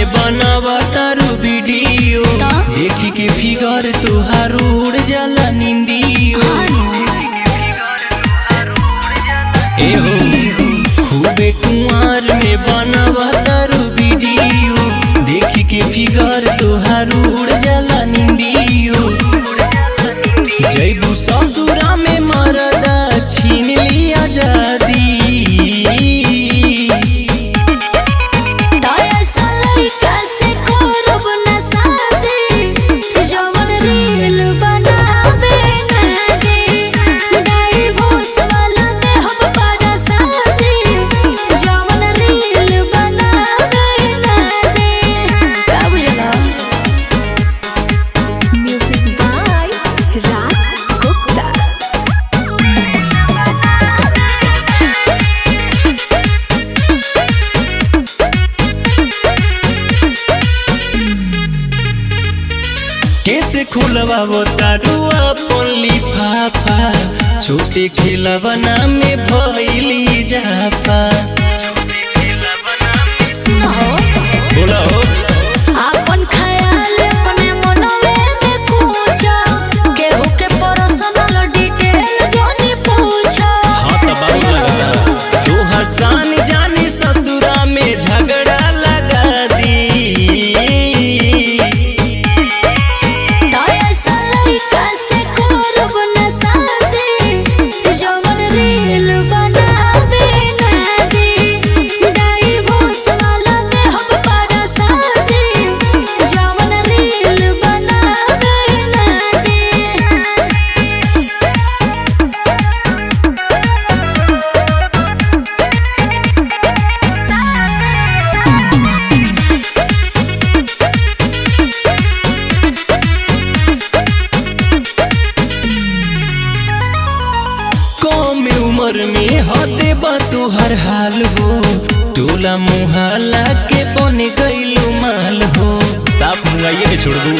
में बनावा तारू वीडियो देखी के फिगर तुहार उड़ जाला निंदियो ए हो खूबे कुंवार में बनावा तारू वीडियो देखी के फिगर तुहार उड़ जाला निंदियो जैबू ससुरा में मरदा छीन लिया आजादी कैसे खुलवा वो तारुआ अपन लिफाफा छोटे खिलवना में भइली जाफा बोला हो अपन ख्याल अपने मनवे में पूछो केहू के पर्सनल डिटेल जानी पूछो हां त बाबू लगा तोहर शान जानी ससुरा में झगड़ा लगा दी उम्र में हदे बा तुहर हाल हो टोला मुहाला के बन गइलू माल हो साफ मुआइए के छोड़ दू।